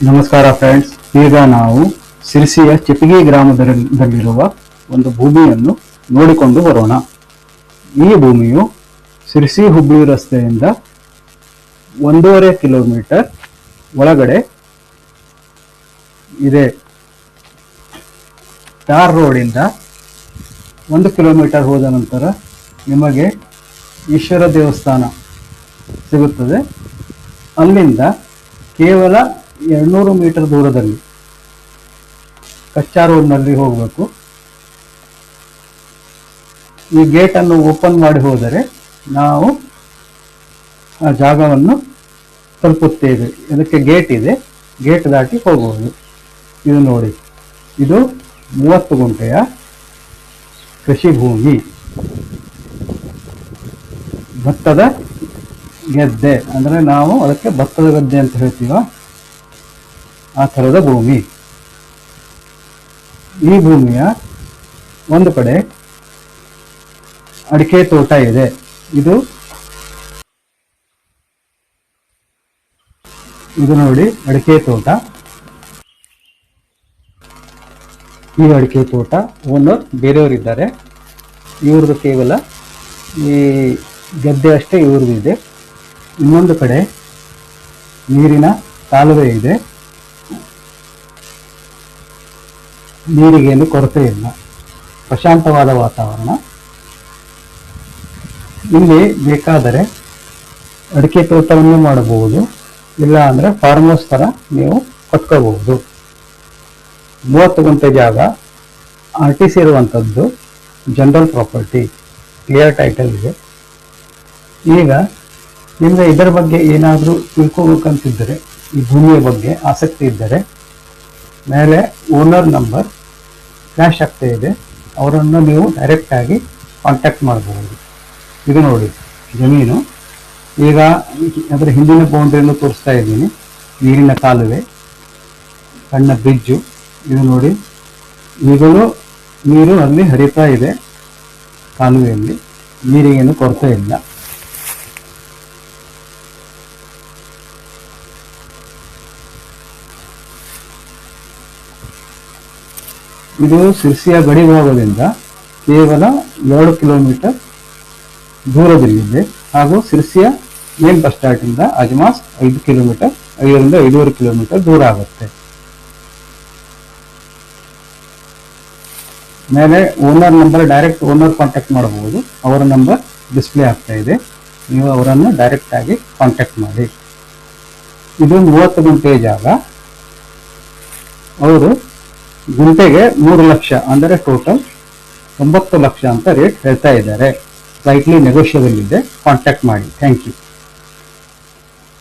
ನಮಸ್ಕಾರ ಫ್ರೆಂಡ್ಸ್, ಈಗ ನಾವು ಸಿರ್ಸಿಯ ಚಿಟಗಿ ಗ್ರಾಮದಲ್ಲಿರುವ ಒಂದು ಭೂಮಿಯನ್ನು ನೋಡಿಕೊಂಡು ಬರೋಣ. ಈ ಭೂಮಿಯು ಸಿರ್ಸಿ ಹುಬ್ಳಿ ರಸ್ತೆಯಿಂದ 1.5 ಕಿಲೋಮೀಟರ್ ಒಳಗಡೆ ಇದೆ. ಟಾರ್ ರೋಡಿಂದ 1 ಕಿಲೋಮೀಟರ್ ಹೋದ ನಂತರ ನಿಮಗೆ ಈಶ್ವರ ದೇವಸ್ಥಾನ ಸಿಗುತ್ತದೆ. ಅಲ್ಲಿಂದ ಕೇವಲ 200 ಮೀಟರ್ ದೂರದಲ್ಲಿ ಕಚ್ಚಾ ರೋಡ್ನಲ್ಲಿ ಹೋಗಬೇಕು. ಈ ಗೇಟನ್ನು ಓಪನ್ ಮಾಡಿ ಹೋದರೆ ನಾವು ಆ ಜಾಗವನ್ನು ತಲುಪುತ್ತೇವೆ. ಇದಕ್ಕೆ ಗೇಟ್ ಇದೆ, ಗೇಟ್ ದಾಟಿ ಹೋಗಬಹುದು. ಇದು ನೋಡಿ, ಇದು 30 ಗುಂಟೆಯ ಕೃಷಿ ಭೂಮಿ, ಭತ್ತದ ಗದ್ದೆ. ಅಂದರೆ ನಾವು ಅದಕ್ಕೆ ಭತ್ತದ ಗದ್ದೆ ಅಂತ ಹೇಳ್ತೀವ, ಆ ಥರದ ಭೂಮಿ. ಈ ಭೂಮಿಯ ಒಂದು ಕಡೆ ಅಡಿಕೆ ತೋಟ ಇದೆ. ಇದು ನೋಡಿ ಅಡಿಕೆ ತೋಟ. ಈ ಅಡಿಕೆ ತೋಟ ಓನರ್ ಬೇರೆಯವರಿದ್ದಾರೆ, ಇವ್ರದ್ದು ಕೇವಲ ಈ ಗದ್ದೆ ಅಷ್ಟೇ ಇವ್ರದ್ದು ಇದೆ. ಇನ್ನೊಂದು ಕಡೆ ನೀರಿನ ಕಾಲುವೆ ಇದೆ, ನೀರಿಗೇನು ಕೊರತೆ ಇಲ್ಲ, ಪ್ರಶಾಂತವಾದ ವಾತಾವರಣ. ಇಲ್ಲಿ ಬೇಕಾದರೆ ಅಡಿಕೆ ತೋಟವನ್ನು ಮಾಡಬಹುದು, ಇಲ್ಲ ಅಂದರೆ ಫಾರ್ಮ್ ಹೌಸ್ ಥರ ನೀವು ಕಟ್ಕೋಬಹುದು. 30 ಗುಂಟೆ ಜಾಗ RTC ಇರುವಂಥದ್ದು, ಜನರಲ್ ಪ್ರಾಪರ್ಟಿ, ಕ್ಲಿಯರ್ ಟೈಟಲ್ ಇದೆ. ಈಗ ನಿಮಗೆ ಇದರ ಬಗ್ಗೆ ಏನಾದರೂ ತಿಳ್ಕೋಬೇಕಂತಿದ್ದರೆ, ಈ ಭೂಮಿಯ ಬಗ್ಗೆ ಆಸಕ್ತಿ ಇದ್ದರೆ, ಮೇಲೆ ಓನರ್ ನಂಬರ್ ಫ್ಲ್ಯಾಶ್ ಆಗ್ತಾ ಇದೆ, ಅವರನ್ನು ನೀವು ಡೈರೆಕ್ಟಾಗಿ ಕಾಂಟ್ಯಾಕ್ಟ್ ಮಾಡಬಹುದು. ಇದು ನೋಡಿ ಜಮೀನು. ಈಗ ಅದರ ಹಿಂದಿನ ಬೌಂಡ್ರಿಯನ್ನು ತೋರಿಸ್ತಾ ಇದ್ದೀನಿ. ನೀರಿನ ಕಾಲುವೆ, ಸಣ್ಣ ಬ್ರಿಡ್ಜು. ಇದು ನೋಡಿ, ಈಗಲೂ ನೀರು ಅಲ್ಲಿ ಹರಿತಾ ಇದೆ ಕಾಲುವೆಯಲ್ಲಿ, ನೀರಿಗೇನು ಕೊರತೆ ಇಲ್ಲ. ಇದು ಸಿರ್ಸಿಯ ಗಡಿ ಭಾಗದಿಂದ ಕೇವಲ 2 ಕಿಲೋಮೀಟರ್ ದೂರದಲ್ಲಿದೆ. ಹಾಗೂ ಸಿರ್ಸಿಯ ಮೇನ್ ಬಸ್ ಸ್ಟಾಂಡಿಂದ ಅಜ್ಮಾಸ್ 5 ಕಿಲೋಮೀಟರ್, 5ರಿಂದ 5.5 ಕಿಲೋಮೀಟರ್ ದೂರ ಆಗುತ್ತೆ. ಮೇಲೆ owner number, direct owner contact ಮಾಡಬಹುದು. ಅವರ ನಂಬರ್ ಡಿಸ್ಪ್ಲೇ ಆಗ್ತಾ ಇದೆ, ನೀವು ಅವರನ್ನು ಡೈರೆಕ್ಟ್ ಆಗಿ ಕಾಂಟ್ಯಾಕ್ಟ್ ಮಾಡಿ. ಇದು 30 ಗುಂಟೆ ಜಾಗ. ಅವರು ಗುಂಟೆಗೆ 3 ಲಕ್ಷ, ಅಂದರೆ ಟೋಟಲ್ 90 ಲಕ್ಷ ಅಂತ ರೇಟ್ ಹೇಳ್ತಾ ಇದ್ದಾರೆ. ಸ್ಲೈಟ್ಲಿ ನೆಗೋಷಿಯಬಲ್ ಇದೆ. ಕಾಂಟ್ಯಾಕ್ಟ್ ಮಾಡಿ. Thank you.